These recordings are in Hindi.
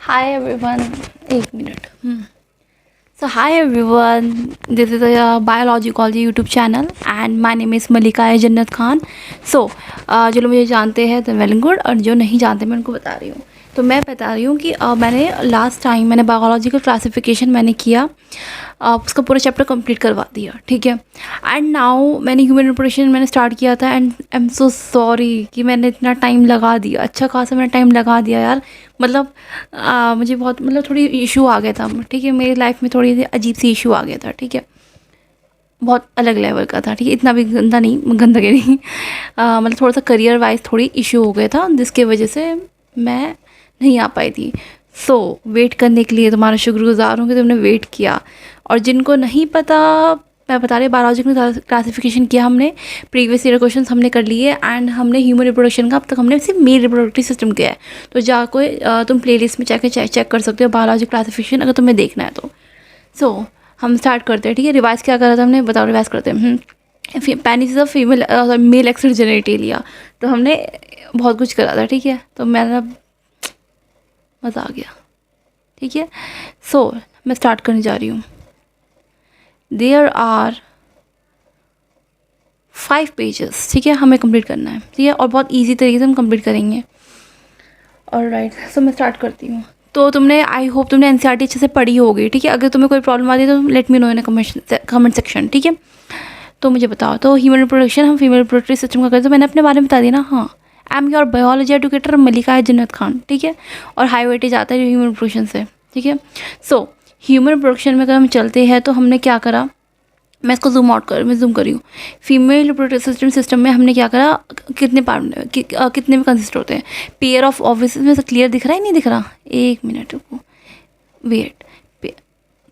Hi everyone. 1 minute. So hi everyone. This is a biology YouTube channel and my name is Malika Jannat Khan. So जो लोग मुझे जानते हैं तो वेल गुड, और जो नहीं जानते मैं उनको बता रही हूँ। तो मैं बता रही हूँ कि मैंने लास्ट टाइम मैंने बायोलॉजिकल क्लासिफिकेशन मैंने किया, उसका पूरा चैप्टर कंप्लीट करवा दिया, ठीक है। एंड नाउ मैंने ह्यूमन रिप्रोडक्शन मैंने स्टार्ट किया था and I am so sorry कि मैंने इतना टाइम लगा दिया, अच्छा खासा मैंने टाइम लगा दिया यार। मतलब मुझे बहुत थोड़ी इशू आ गया था, ठीक है। मेरी लाइफ में थोड़ी अजीब सी इशू आ गया था, ठीक है। बहुत अलग लेवल का था, ठीक है। इतना भी गंदा नहीं, गंदगी नहीं, मतलब थोड़ा सा करियर वाइज थोड़ी इशू हो गया था, जिसके वजह से मैं नहीं आ पाई थी। सो वेट करने के लिए तुम्हारा शुक्रगुजार हूँ कि तुमने वेट किया। और जिनको नहीं पता, मैं बता रही, बायोलॉजिकल क्लासिफिकेशन किया हमने, प्रीवियस ईयर क्वेश्चंस हमने कर लिए एंड हमने ह्यूमन रिप्रोडक्शन का अब तक हमने सिर्फ मेल रिप्रोडक्टिव सिस्टम किया है। तो जाके तुम प्लेलिस्ट में जाके चेक कर सकते हो बायोलॉजिकल क्लासिफिकेशन, अगर तुम्हें देखना है तो। सो हम स्टार्ट करते हैं, ठीक है। रिवाइज क्या करा था हमने, बताओ रिवाइज करते हैं। Penis of female male access genitalia, तो हमने बहुत कुछ करा था, ठीक है। तो मेरा मज़ा आ गया, ठीक है। सो मैं स्टार्ट करने जा रही हूँ। देयर आर 5 पेजेस, ठीक है, हमें कंप्लीट करना है, ठीक है। और बहुत इजी तरीके से हम कंप्लीट करेंगे। ऑलराइट, सो मैं स्टार्ट करती हूँ। तो तुमने, आई होप तुमने एनसीईआरटी अच्छे से पढ़ी होगी, ठीक है। अगर तुम्हें कोई प्रॉब्लम आती है तो let me know in comment section, ठीक है। तो मुझे बताओ, तो ह्यूमन रिप्रोडक्शन हम फीमेल रिप्रोडक्टिव सिस्टम का करते, तो मैंने अपने बारे में बता दिया ना। हाँ, I am your biology educator Malika Jannat Khan, ठीक है। और हाई वेटेज आता है ह्यूमन रिप्रोडक्शन से, ठीक है। सो ह्यूमन रिप्रोडक्शन में अगर हम चलते हैं तो हमने क्या करा, मैं इसको मैं जूम कर रही हूँ। फीमेल रिप्रोडक्टिव सिस्टम में हमने क्या करा, कितने पार्ट कितने में कंसिस्ट होते हैं, पेयर ऑफ ऑफिस में से क्लियर दिख रहा है, नहीं दिख रहा, 1 मिनट रुको, वेट,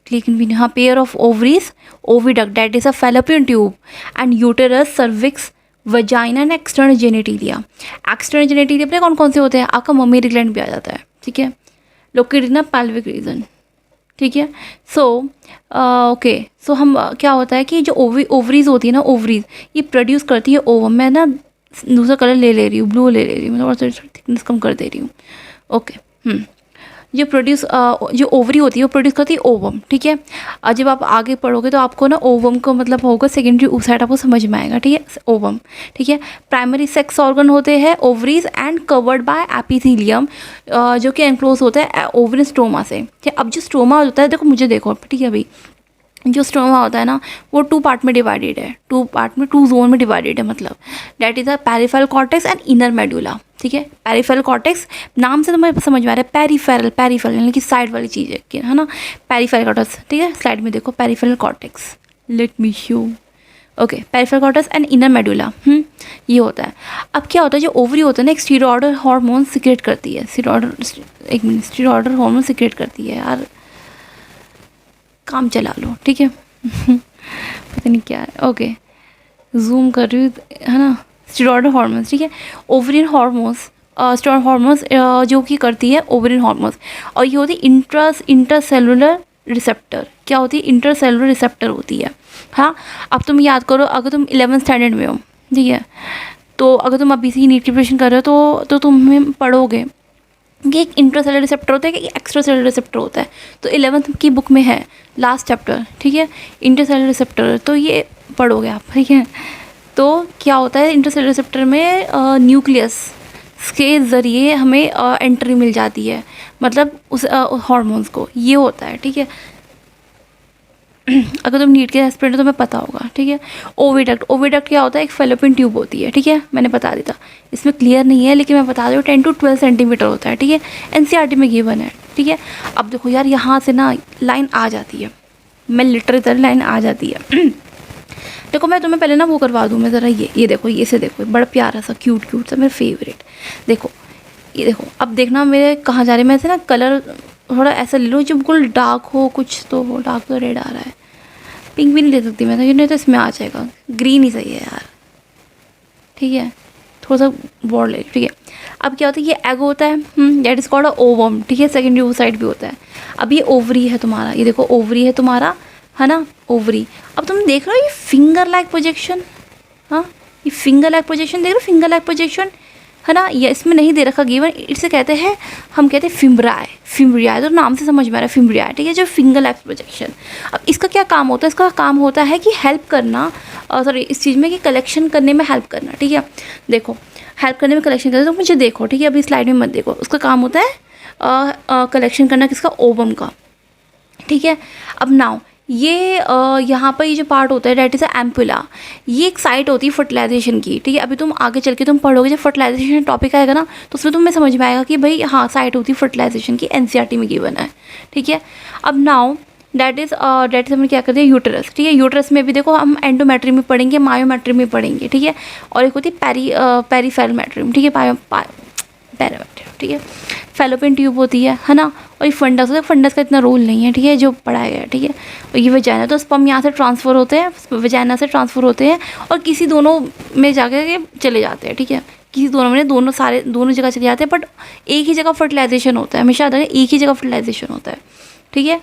लेकिन हाँ, pair of ovaries, oviduct that is a fallopian tube, and uterus, cervix, vagina and external genitalia. External genitalia पता है कौन कौन से होते हैं, आपका ममेरी ग्लैंड भी आ जाता है, ठीक है। लोकेटेड इन पेल्विक रीजन, ठीक है। सो ओके, सो हम क्या होता है कि जो ओवरीज होती है ना, ओवरीज ये प्रोड्यूस करती है ओवम। मैं ना दूसरा कलर ले रही हूँ, ब्लू ले रही हूँ, मैं थोड़ा सा थिकनेस कम कर दे रही हूँ, ओके। जो ओवरी होती है वो प्रोड्यूस करती है ओवम, ठीक है। और जब आप आगे पढ़ोगे तो आपको ना ओवम का मतलब होगा सेकेंडरी साइड, आपको समझ में आएगा, ठीक है। ओवम, ठीक है। प्राइमरी सेक्स ऑर्गन होते हैं ovaries and covered by epithelium, जो कि एनक्लोज होता है ओवरी स्ट्रोमा से, ठीक है। अब जो स्ट्रोमा होता है, देखो मुझे देखो, ठीक है भाई, जो स्ट्रोमा होता है ना वो 2 पार्ट में डिवाइडेड है, 2 पार्ट में, 2 जोन में डिवाइडेड है, मतलब that is a peripheral cortex and inner medulla, ठीक है। पेरिफेरल कॉर्टेक्स नाम से तो मुझे समझ में आ रहा है, पेरिफेरल यानी कि साइड वाली चीज़ है ना, पेरिफेरल कॉर्टेक्स, ठीक है। स्लाइड में देखो, peripheral cortex, let me show, okay. Peripheral cortex and inner medulla, ये होता है। अब क्या होता है, जो ओवरी होता है ना, एक स्टीरॉयडल हार्मोन सिक्रेट करती है, स्टीरॉयडल हार्मोन सिक्रेट करती है यार, काम चला लो, ठीक है। पता नहीं क्या है, ओके, जूम कर रही हूँ, है ना। स्टेरॉयडल हार्मोन्स, ठीक है। ओवरिन हार्मोन्स, स्टेरॉयड हार्मोन्स जो कि करती है ओवरिन हार्मोन्स, और ये होती है इंटरसेलुलर रिसेप्टर। क्या होती है, इंटरसेलुलर रिसेप्टर होती है। हाँ, अब तुम याद करो, अगर तुम 11th स्टैंडर्ड में हो, ठीक है, तो अगर तुम अभी से ही नीट की प्रिपरेशन कर रहे हो तो तुम्हें पढ़ोगे कि एक इंट्रासेलुलर रिसेप्टर होता है कि एक्स्ट्रा सेलुलर रिसेप्टर होता है। तो 11th की बुक में है लास्ट चैप्टर, ठीक है, इंटरसेलुलर रिसेप्टर, तो ये पढ़ोगे आप, ठीक है। तो क्या होता है इंटरसेलुलर रिसेप्टर में, न्यूक्लियस के ज़रिए हमें एंट्री मिल जाती है, मतलब उस हार्मोन्स को, ये होता है, ठीक है। अगर तुम नीट के एस्पिरेंट हो तो तुम्हें पता होगा, ठीक है। ओविडक्ट क्या होता है, एक फेलोपियन ट्यूब होती है, ठीक है, मैंने बता दिया था, इसमें क्लियर नहीं है लेकिन मैं बता रही हूँ, 10 to 12 सेंटीमीटर होता है, ठीक है। एनसीईआरटी में गिवन है, ठीक है। अब देखो यार, यहाँ से ना लाइन आ जाती है, मैं लिटरली तरह लाइन आ जाती है। देखो मैं तुम्हें पहले ना वो करवा दूँ, मैं ज़रा ये देखो, ये से देखो, बड़ा प्यारा सा क्यूट सा मेरा फेवरेट, देखो ये देखो। अब देखना मेरे कहाँ जा रहे हैं, मैं ऐसे ना कलर थोड़ा ऐसा ले लो जो बिल्कुल डार्क हो, कुछ तो हो, डार्क तो रेड आ रहा है, पिंक भी नहीं ले सकती मैं तो, ये नहीं तो इसमें आ जाएगा, ग्रीन ही सही है यार, ठीक है। थोड़ा सा बॉर्ड ले, ठीक है। अब क्या होता है, ये एग होता है, that is called a ovum, ठीक है। सेकेंडरी ओवसाइट भी होता है। अब ये ओवरी है तुम्हारा, ये देखो ओवरी है तुम्हारा, है ना, ओवरी। अब तुम देख रहे हो ये फिंगर लाइक प्रोजेक्शन, हाँ, ये फिंगर लाइक प्रोजेक्शन देख रहे हो, फिंगर लाइक प्रोजेक्शन, है ना, ये इसमें नहीं दे रखा गिवन, इसे कहते हैं, हम कहते हैं फिम्ब्रियाई। फिम्ब्रियाई तो नाम से समझ में आ रहा है, फिम्ब्रियाई, ठीक है, जो फिंगर लैप्स प्रोजेक्शन। अब इसका क्या काम होता है, इसका काम होता है कि हेल्प करना, सॉरी इस चीज़ में कि कलेक्शन करने में हेल्प करना, ठीक है। देखो हेल्प करने में कलेक्शन करना, तो मुझे देखो, ठीक है, अभी स्लाइड में मत देखो, उसका काम होता है कलेक्शन करना किसका, ओवम का, ठीक है। अब नाउ ये यहाँ पर ये जो पार्ट होता है डेट इज़ एम्पुला, ये एक साइट होती है फर्टिलाइजेशन की, ठीक है। अभी तुम आगे चल के तुम पढ़ोगे, जब फर्टिलाइजेशन टॉपिक आएगा ना, तो उसमें तुम्हें समझ में आएगा कि भाई हाँ साइट होती है फर्टिलाइजेशन की, एनसीईआरटी में गिवन है, ठीक है। अब नाउ डेट इज़ हमने क्या कर दिया, यूटरस, ठीक है। यूटरस में भी देखो हम एंडोमेट्रियम में पढ़ेंगे, मायोमेट्रियम में पढ़ेंगे, ठीक है। और एक होती है पेरीफेरल, ठीक है, पैरामेट्रियम, ठीक है। फैलोपियन ट्यूब होती है ना, और ये फंडस होता है, फंडस का इतना रोल नहीं है, ठीक है, जो पढ़ाया गया है, ठीक है। और ये वजाइना, तो स्पर्म यहाँ से ट्रांसफ़र होते हैं, वजाइना से ट्रांसफ़र होते हैं, और किसी दोनों में जाकर के चले जाते हैं, ठीक है। किसी दोनों में, दोनों जगह चले जाते हैं, बट एक ही जगह फर्टिलाइजेशन होता है, हमेशा एक ही जगह फर्टिलाइजेशन होता है, ठीक है।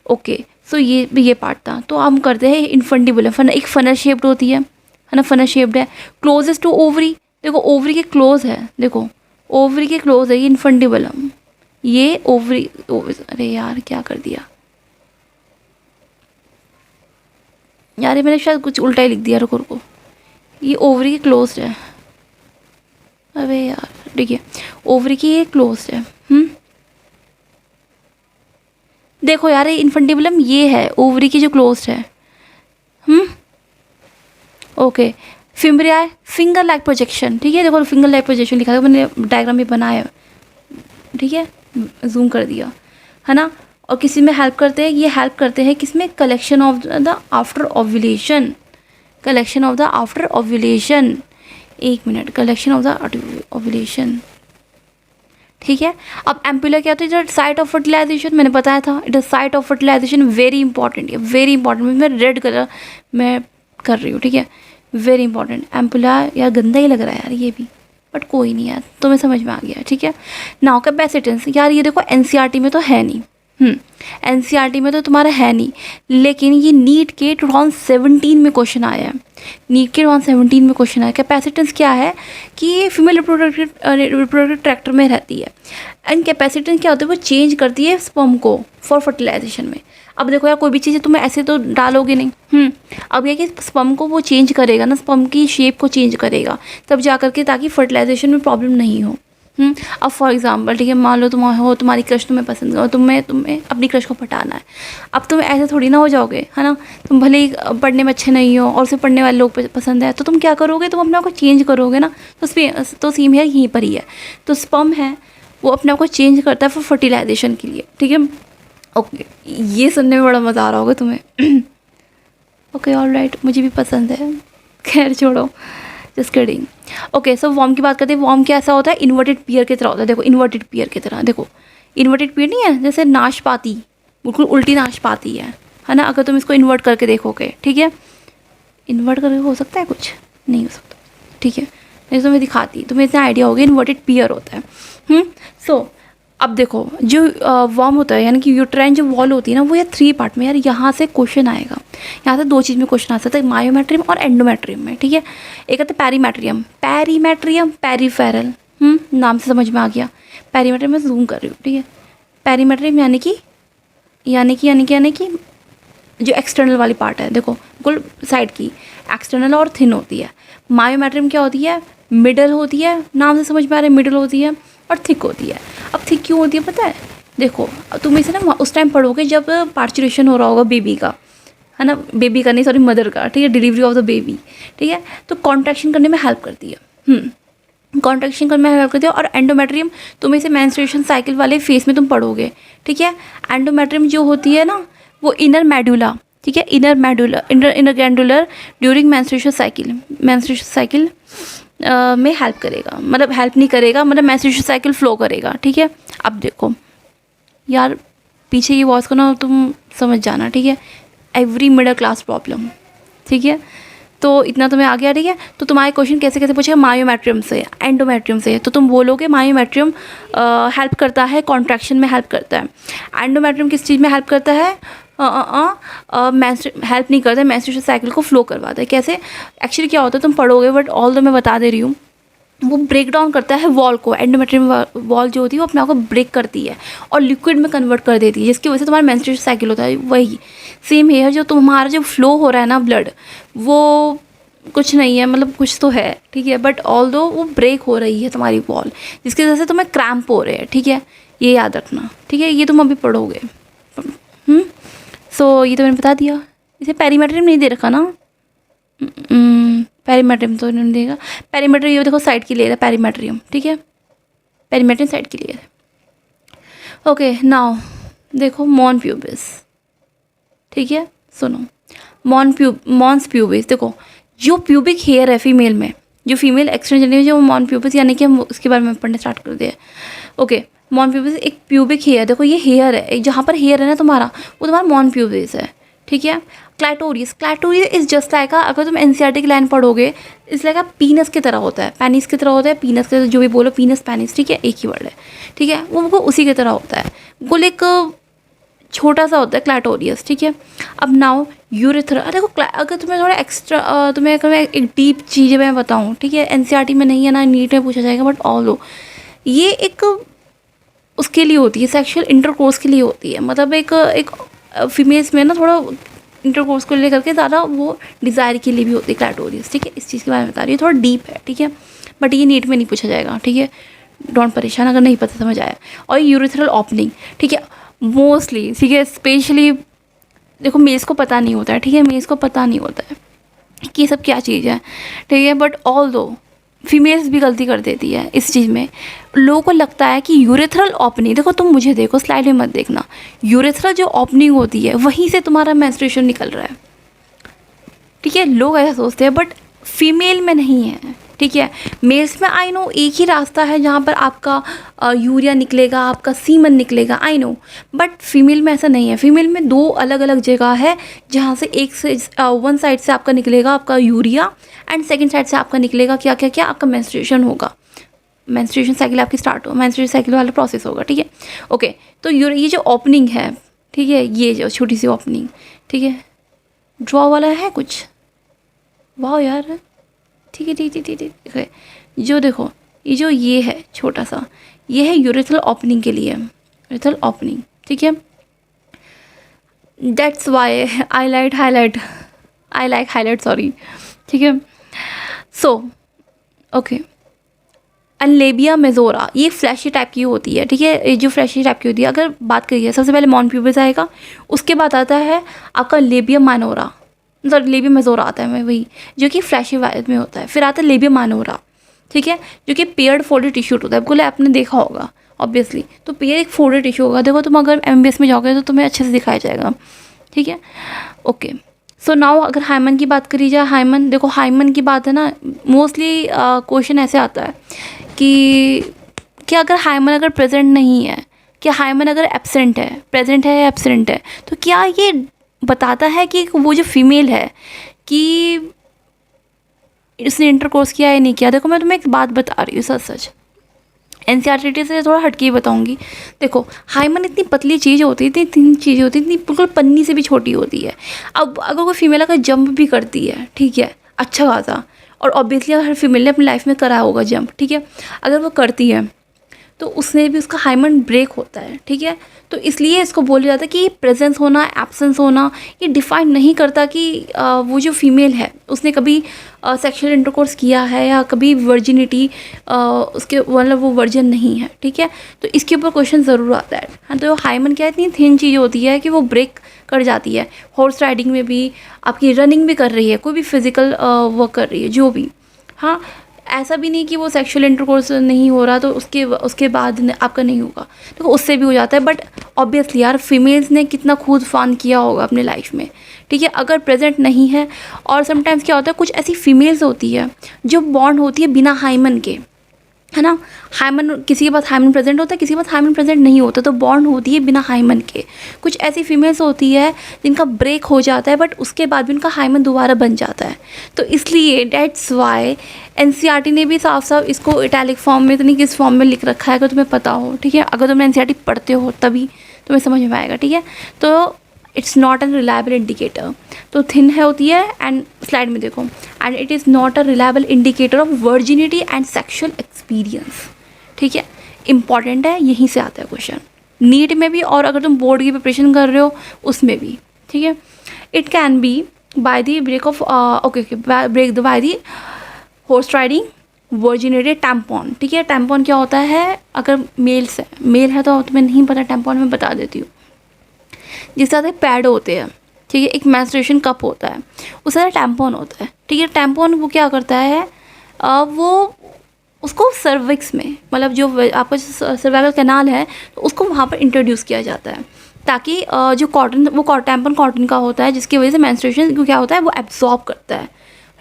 ओके, सो ये पार्ट था। तो हम करते हैं इन्फंडिबुलम, एक फनल शेप्ड होती है ना, फनल शेप्ड है, क्लोजेस्ट टू ओवरी, देखो ओवरी के क्लोज है, देखो ओवरी के क्लोज है ये इन्फंडिबुलम, ये ओवरी, अरे यार क्या कर दिया यार, ये मैंने शायद कुछ उल्टा ही लिख दिया, रुको, ये ओवरी के क्लोज है, अरे यार ठीक है, ओवरी की ये क्लोज है, देखो यार ये इन्फंडिबुलम ये है, ओवरी की जो क्लोज है, ओके। फिम्ब्रियाई, फिंगर लाइक प्रोजेक्शन, ठीक है, देखो फिंगर लाइक प्रोजेक्शन लिखा था, मैंने डायग्राम भी बनाया, ठीक है, जूम कर दिया, है ना। और किसी में हेल्प करते हैं, ये हेल्प करते हैं किसमें, collection of the after ovulation, collection of the after ovulation, एक minute, collection of the ovulation, ठीक है। अब एम्पुला क्या होता है, साइट ऑफ फर्टिलाइजेशन, मैंने बताया था, it is site of fertilisation, very important है, वेरी इंपॉर्टेंट, मैं रेड कलर में कर रही हूँ, ठीक है, वेरी इंपॉर्टेंट। एम्पुला यार गंदा ही लग रहा है यार ये भी, बट कोई नहीं यार, तुम्हें समझ में आ गया, ठीक है। नाउ कैपेसिटेंस, यार ये देखो एनसीईआरटी में तो है नहीं, एनसीईआरटी में तो तुम्हारा है नहीं, लेकिन ये नीट के 2017 में क्वेश्चन आया है, नीट के 2017 में क्वेश्चन आया। कैपेसिटेंस क्या है कि ये फीमेल रिप्रोडक्टिव ट्रैक्टर में रहती है, एंड कैपेसिटेंस क्या होता है, वो चेंज करती है स्पर्म को फॉर फर्टिलाइजेशन में। अब देखो यार कोई भी चीज़ तुम्हें ऐसे तो डालोगे नहीं, अब यह कि स्पर्म को वो चेंज करेगा ना, स्पर्म की शेप को चेंज करेगा तब जा करके, ताकि फर्टिलाइजेशन में प्रॉब्लम नहीं हो। अब फॉर एग्जांपल, ठीक है, मान लो तुम्हारी क्रश तुम्हें पसंद है, तुम्हें अपनी क्रश को पटाना है, अब तुम ऐसे थोड़ी ना हो जाओगे, है ना। तुम भले ही पढ़ने में अच्छे नहीं हो और उसे पढ़ने वाले लोग पसंद है, तो तुम क्या करोगे, तुम अपने आप को चेंज करोगे ना, तो सेम है यहीं पर ही है। तो स्पर्म है वो अपने आप को चेंज करता है फॉर फर्टिलाइजेशन के लिए, ठीक है। ओके, ये सुनने में बड़ा मज़ा आ रहा होगा तुम्हें। ओके ऑल राइट, मुझे भी पसंद है, खैर छोड़ो, just kidding. Okay, so worm की बात करते हैं। वॉर्म क्या ऐसा होता है, इन्वर्टेड पियर की तरह होता है, देखो इन्वर्टेड पियर की तरह, देखो इन्वर्टेड पियर नहीं है, जैसे नाशपाती, बिल्कुल उल्टी नाशपाती है ना, अगर तुम इसको इन्वर्ट करके देखोगे, ठीक है, इन्वर्ट करके हो सकता है, कुछ नहीं हो सकता, ठीक है, मैं तुम्हें दिखाती, तुम्हें इतना आइडिया होगा, इन्वर्टेड पियर होता है। सो अब देखो जो वॉर्म होता है, यानी कि यूट्राइन जो वॉल होती है ना, वो ये 3 पार्ट में, यार यहाँ से क्वेश्चन आएगा, यहाँ से 2 चीज़ में क्वेश्चन आ सकता है, मायोमेट्रियम और एंडोमेट्रियम में, ठीक है। एक आता है पेरीमेट्रियम, पेरीफेरल, नाम से समझ में आ गया, पेरीमेट्रियम में जूम कर रही हूँ, ठीक है। पेरीमेट्रियम यानी कि जो एक्सटर्नल वाली पार्ट है, देखो बिल्कुल साइड की, एक्सटर्नल और थिन होती है। मायोमेट्रियम क्या होती है, मिडल होती है, नाम से समझ में आ रहा है, मिडल होती है, और थिक होती है। अब थिक क्यों होती है पता है, देखो तुम इसे ना उस टाइम पढ़ोगे जब पार्चुरेशन हो रहा होगा बेबी का, है ना, बेबी का नहीं, सॉरी मदर का, ठीक है, डिलीवरी ऑफ द बेबी, ठीक है, तो कॉन्ट्रैक्शन करने में हेल्प करती है, कॉन्ट्रैक्शन करने में हेल्प करती है। और एंडोमेट्रियम तुम इसे मेंस्ट्रुएशन साइकिल वाले फेस में तुम पढ़ोगे, ठीक है। एंडोमेट्रियम जो होती है ना, वो इनर मेडुला, ठीक है, inner glandular during menstruation cycle में हेल्प करेगा, मतलब हेल्प नहीं करेगा, मतलब मेंस्ट्रुएशन साइकिल फ्लो करेगा, ठीक है। अब देखो यार पीछे ये वॉइस को ना तुम समझ जाना, ठीक है, एवरी मिडिल क्लास प्रॉब्लम, ठीक है। तो इतना तुम्हें आ गया, ठीक है। तो तुम्हारे क्वेश्चन कैसे कैसे पूछेगा, मायोमेट्रियम से, एंडोमेट्रियम से, तो तुम बोलोगे मायोमेट्रियम हेल्प करता है, कॉन्ट्रैक्शन में हेल्प करता है। एंडोमेट्रियम किस चीज़ में हेल्प करता है, हेल्प नहीं करता है, मेंस्ट्रुएशन साइकिल को फ्लो करवाता है। कैसे, एक्चुअली क्या होता है तुम पढ़ोगे, बट ऑल दो मैं बता दे रही हूँ, वो ब्रेक डाउन करता है वॉल को, एंडोमेट्रियम वॉल जो होती है वो अपने आप को ब्रेक करती है और लिक्विड में कन्वर्ट कर देती है, जिसकी वजह से तुम्हारा मेंस्ट्रुएशन साइकिल होता है। वही सेम हेयर जो तुम्हारा जो फ्लो हो रहा है ना ब्लड, वो कुछ नहीं है, मतलब कुछ तो है, ठीक है, बट ऑल्दो वो ब्रेक हो रही है तुम्हारी वॉल, जिसकी वजह से तुम्हें क्रैम्प हो रहे हैं, ठीक है, ये याद रखना, ठीक है, ये तुम अभी पढ़ोगे। सो ये तो मैंने बता दिया। इसे पेरीमेट्रियम नहीं दे रखा ना, पेरीमेट्रियम तो नहीं देगा, पेरीमेट्रियम ये देखो साइड की लेयर है पेरीमेट्रियम, ठीक है, पेरीमेट्रियम साइड की लेयर है। ओके नाउ देखो मॉन प्यूबिस, ठीक है, सुनो मॉन्स प्यूबिस, देखो जो प्यूबिक हेयर है फीमेल में, जो फीमेल एक्सटेंशन है जो मॉन प्यूबिस, यानी कि हम उसके बारे में पढ़ने स्टार्ट कर दिए। ओके मॉन प्यूबिस एक प्यूबिक हेयर, देखो ये हेयर है, जहाँ पर हेयर है ना तुम्हारा, वो तुम्हारा मॉन प्यूबिस है, ठीक है। क्लैटोरियस इज जस्ट लाइक, अगर तुम एनसीईआरटी की लाइन पढ़ोगे, इस लाइक पीनस की तरह होता है, पेनिस की तरह होता है, पीनस के जो भी बोलो, पीनस पेनिस, ठीक है, एक ही वर्ड है, ठीक है, वो उसी की तरह होता है, बिल्कुल एक छोटा सा होता है क्लैटोरियस, ठीक है। अब नाउ यूरेथ्रा, देखो अगर तुम्हें थोड़ा एक्स्ट्रा, तुम्हें अगर मैं एक डीप चीज़ें मैं बताऊँ, ठीक है, एनसीईआरटी में नहीं है ना, नीट में पूछा जाएगा, बट ऑल ये एक उसके लिए होती है, सेक्सुअल इंटरकोर्स के लिए होती है, मतलब एक फीमेल्स में ना थोड़ा इंटरकोर्स को लेकर के ज़्यादा वो डिज़ायर के लिए भी होती है क्लैटोरियस, ठीक है, इस चीज़ के बारे में बता रही है, थोड़ा डीप है, ठीक है, बट ये नीट में नहीं पूछा जाएगा, ठीक है, डोंट परेशान अगर नहीं पता समझ आया। और यूरेथ्रल ओपनिंग, ठीक है, मोस्टली, ठीक है, स्पेशली देखो मेल्स को पता नहीं होता है, ठीक है, मेल्स को पता नहीं होता है कि ये सब क्या चीज़ है, ठीक है, बट ऑल दो फीमेल्स भी गलती कर देती है इस चीज़ में। लोगों को लगता है कि यूरेथ्रल ओपनिंग, देखो तुम मुझे देखो, स्लाइड में मत देखना, यूरेथ्रल जो ओपनिंग होती है वहीं से तुम्हारा मेंस्ट्रुएशन निकल रहा है, ठीक है, लोग ऐसा सोचते हैं, बट फीमेल में नहीं है, ठीक है। मेल्स में आई नो एक ही रास्ता है जहाँ पर आपका यूरिया निकलेगा, आपका सीमन निकलेगा, आई नो, बट फीमेल में ऐसा नहीं है। फीमेल में दो अलग अलग जगह है जहाँ से एक से वन साइड से आपका निकलेगा आपका यूरिया, एंड सेकंड साइड से आपका निकलेगा क्या क्या क्या, आपका मेंस्ट्रुएशन होगा, मेंस्ट्रुएशन साइकिल आपकी स्टार्ट हो, मेंस्ट्रुएशन साइकिल वाला प्रोसेस होगा, ठीक है। ओके तो ये जो ओपनिंग है, ठीक है, ये जो छोटी सी ओपनिंग, ठीक है, ड्रॉ वाला है कुछ, वाह यार, ठीक है ठीक है ठीक है ठीक है, जो देखो ये जो ये है छोटा सा, ये है यूरेथ्रल ओपनिंग के लिए, यूरेथ्रल ओपनिंग, ठीक है, that's why I like highlight sorry, ठीक है। सो ओके अनलेबिया मेजोरा, ये फ्लैशी टाइप की होती है, ठीक है, ये जो फ्लैशी टाइप की होती है, अगर बात करिए सबसे पहले मॉन प्यूबिस आएगा, उसके बाद आता है आपका लेबिया माइनोरा, मतलब लेबिया मेजोरा आता है, मैं वही जो कि फ्लैशी वाइज में होता है, फिर आता है लेबिया माइनोरा, ठीक है, जो कि पेयर्ड फोल्डेड टिश्यू होता है, बिल्कुल आपने देखा होगा ऑब्वियसली, तो पेयर एक फोल्डेड टिश्यू होगा, देखो तुम अगर एमबीबीएस में जाओगे तो तुम्हें अच्छे से दिखाया जाएगा, ठीक है। ओके सो नाउ अगर हाइमन की बात करी जाए, हाइमन देखो, हाइमन की बात है ना, मोस्टली क्वेश्चन ऐसे आता है कि अगर हाइमन अगर प्रेजेंट नहीं है, कि हाइमन अगर एब्सेंट है, प्रेजेंट है या एब्सेंट है, तो क्या ये बताता है कि वो जो फीमेल है कि उसने इंटरकोर्स किया या नहीं किया। देखो मैं तुम्हें एक बात बता रही हूँ, सच एनसीईआरटी से थोड़ा हटके ही बताऊंगी। देखो हाइमन इतनी पतली चीज़ होती है, इतनी थिन चीज़ होती है, इतनी बिल्कुल पन्नी से भी छोटी होती है। अब अगर कोई फीमेल अगर जंप भी करती है, ठीक है, अच्छा खासा, और ऑब्वियसली हर फीमेल ने अपनी लाइफ में करा होगा जंप, ठीक है, अगर वो करती है तो उसने भी उसका हाइमन ब्रेक होता है, ठीक है। तो इसलिए इसको बोला जाता है कि प्रेजेंस होना, एब्सेंस होना, ये डिफाइन नहीं करता कि वो जो फीमेल है उसने कभी सेक्सुअल इंटरकोर्स किया है या कभी वर्जिनिटी उसके मतलब वो वर्जिन नहीं है, ठीक है। तो इसके ऊपर क्वेश्चन ज़रूर आता है। हाँ, तो हाइमन क्या इतनी थिन चीज़ होती है कि वो ब्रेक कर जाती है। हॉर्स राइडिंग में भी, आपकी रनिंग भी कर रही है, कोई भी फिजिकल वर्क कर रही है जो भी, हाँ, ऐसा भी नहीं कि वो सेक्सुअल इंटरकोर्स नहीं हो रहा तो उसके बाद आपका नहीं होगा, तो उससे भी हो जाता है। बट ऑब्वियसली यार फीमेल्स ने कितना खूद फान किया होगा अपने लाइफ में, ठीक है, अगर प्रेजेंट नहीं है। और समटाइम्स क्या होता है, कुछ ऐसी फीमेल्स होती है जो बॉर्न होती है बिना हाइमन के, है ना, हाइमन किसी के पास हाइमन प्रेजेंट होता है, किसी के पास हाइमन प्रेजेंट नहीं होता, तो बॉर्न होती है बिना हाइमन के। कुछ ऐसी फीमेल्स होती है जिनका ब्रेक हो जाता है बट उसके बाद भी उनका हाइमन दोबारा बन जाता है। तो इसलिए डेट्स वाई एनसीईआरटी ने भी साफ साफ इसको इटैलिक फॉर्म में, तो नहीं किस फॉर्म में लिख रखा है, अगर तुम्हें पता हो, ठीक है, अगर तुम एनसीईआरटी पढ़ते हो तभी तुम्हें समझ में आएगा, ठीक है। तो it's not an reliable indicator. तो थिन है होती है, एंड स्लाइड में देखो, and it is not a reliable indicator of virginity and sexual experience. ठीक है, इंपॉर्टेंट है, यहीं से आता है क्वेश्चन, नीट में भी और अगर तुम बोर्ड की प्रिपरेशन कर रहे हो उसमें भी। ठीक है, it can be by the break of break by the horse riding, virginated tampon. ठीक है, टैम्पॉन क्या होता है, अगर मेल है तो तुम्हें नहीं पता टैम्पॉन, मैं बता देती हूँ। जिस तरह से पैड होते हैं, ठीक है, एक मेंस्ट्रुएशन कप होता है, उस तरह टैम्पॉन होता है। ठीक है, टैम्पॉन वो क्या करता है, वो उसको सर्विक्स में, मतलब जो आपका सर्वाइकल कैनाल है, तो उसको वहाँ पर इंट्रोड्यूस किया जाता है, ताकि जो कॉटन, वो टैम्पॉन कॉटन का होता है, जिसकी वजह से मेंस्ट्रुएशन को क्या होता है, वो एब्जॉर्ब करता है।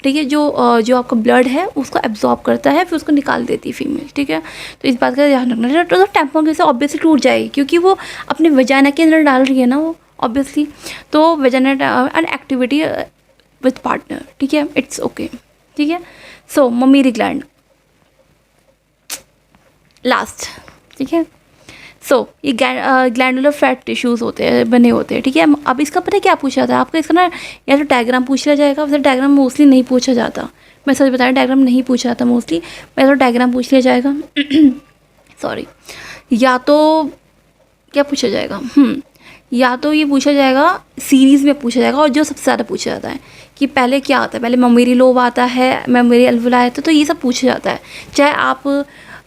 ठीक है, जो आपका ब्लड है उसको एब्जॉर्ब करता है, फिर उसको निकाल देती है फीमेल। ठीक है, तो इस बात का ध्यान रखना है। तो टैम्पॉन कैसे ऑब्वियसली टूट जाएगी, क्योंकि वो अपने वजाना के अंदर डाल रही है ना वो, ऑब्वियसली। तो वजाना एन एक्टिविटी विथ पार्टनर। ठीक है, इट्स ओके। ठीक है, सो ममेरी ग्लैंड लास्ट। ठीक है, सो ये ग्लैंडुलर फैट टिश्यूज़ होते हैं, बने होते हैं। ठीक है, अब इसका पता है क्या पूछा था आपको, इसका ना या तो डायग्राम पूछ लिया जाएगा, वैसे डायग्राम मोस्टली नहीं पूछा जाता, मैं सच बताया, डायग्राम नहीं पूछा जाता मोस्टली, मैं तो डायग्राम पूछ लिया जाएगा सॉरी, या तो क्या पूछा जाएगा, या तो ये पूछा जाएगा सीरीज़ में पूछा जाएगा, और जो सबसे ज़्यादा पूछा जाता है कि पहले क्या आता है, पहले ममेरी लोब आता है, ममेरी अल्वुलाई आता है, तो ये सब पूछा जाता है, चाहे आप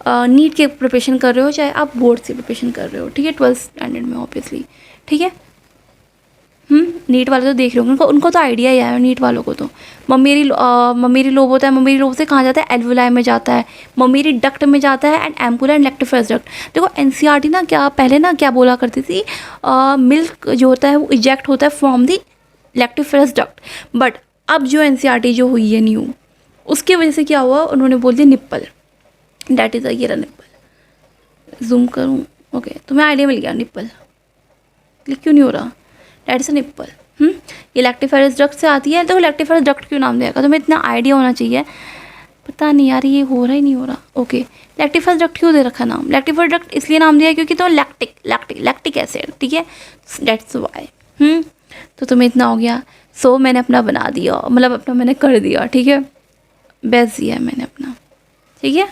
नीट के प्रिपरेशन कर रहे हो, चाहे आप बोर्ड से प्रिपरेशन कर रहे हो। ठीक है, 12th स्टैंडर्ड में ऑब्वियसली। ठीक है, नीट वाले तो देख रहे होंगे, उनको तो आइडिया ही है, नीट वालों को तो ममेरी लोब होता है, ममेरी लोब से कहाँ जाता है, एल्वुलाई में जाता है, ममेरी डक्ट में जाता है, एंड एम्पुला एंड लेक्टिफरस डक्ट। देखो एनसीईआरटी ना क्या पहले ना क्या बोला करती थी, मिल्क जो होता है वो इजेक्ट होता है फ्रॉम दी लेक्टिफरस डक्ट, बट अब जो एनसीईआरटी जो हुई है न्यू, उसकी वजह से क्या हुआ, उन्होंने बोल दिया निप्पल, डैट इज़ ये निप्पल। जूम करूँ, ओके, तुम्हें आइडिया मिल गया, निप्पल क्लिक क्यों नहीं हो रहा, डैट इज़ अ निप्पल। ये लैक्टिफेरस डक्ट से आती है, तो लैक्टिफेरस डक्ट क्यों नाम दिया, तुम्हें इतना आइडिया होना चाहिए, पता नहीं यार ये हो रहा ही नहीं हो रहा। ओके, लैक्टिफेरस डक्ट क्यों दे रखा नाम, लैक्टिफेरस डक्ट इसलिए नाम दिया क्योंकि तो लैक्टिक एसिड, ठीक है, दैट्स वाई। तो तुम्हें इतना हो गया, सो मैंने अपना बना दिया, मतलब अपना मैंने कर दिया। ठीक है, बेस्ट दिया है मैंने अपना। ठीक है,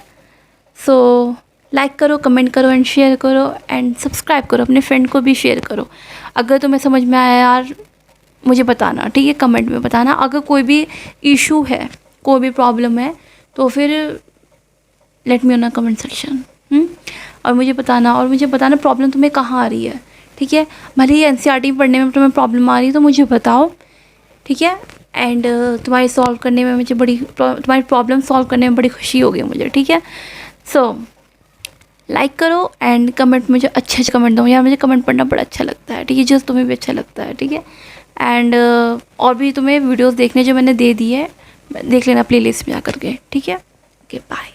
सो लाइक करो, कमेंट करो एंड शेयर करो, एंड सब्सक्राइब करो, अपने फ्रेंड को भी शेयर करो। अगर तुम्हें समझ में आया यार मुझे बताना, ठीक है, कमेंट में बताना। अगर कोई भी इशू है, कोई भी प्रॉब्लम है, तो फिर let me know comment section, और मुझे बताना प्रॉब्लम तुम्हें कहाँ आ रही है। ठीक है, भले ही एनसीईआरटी पढ़ने में तुम्हें प्रॉब्लम आ रही है तो मुझे बताओ। ठीक है, एंड तुम्हारी सॉल्व करने में मुझे तुम्हारी प्रॉब्लम सॉल्व करने में बड़ी खुशी होगी मुझे। ठीक है, सो लाइक करो एंड कमेंट, मुझे अच्छे कमेंट दो यार, मुझे कमेंट पढ़ना बड़ा अच्छा लगता है। ठीक है, जो तुम्हें भी अच्छा लगता है। ठीक है, एंड और भी तुम्हें वीडियोस देखने जो मैंने दे दी है, देख लेना प्लेलिस्ट में जा करके। ठीक है, ओके, बाय।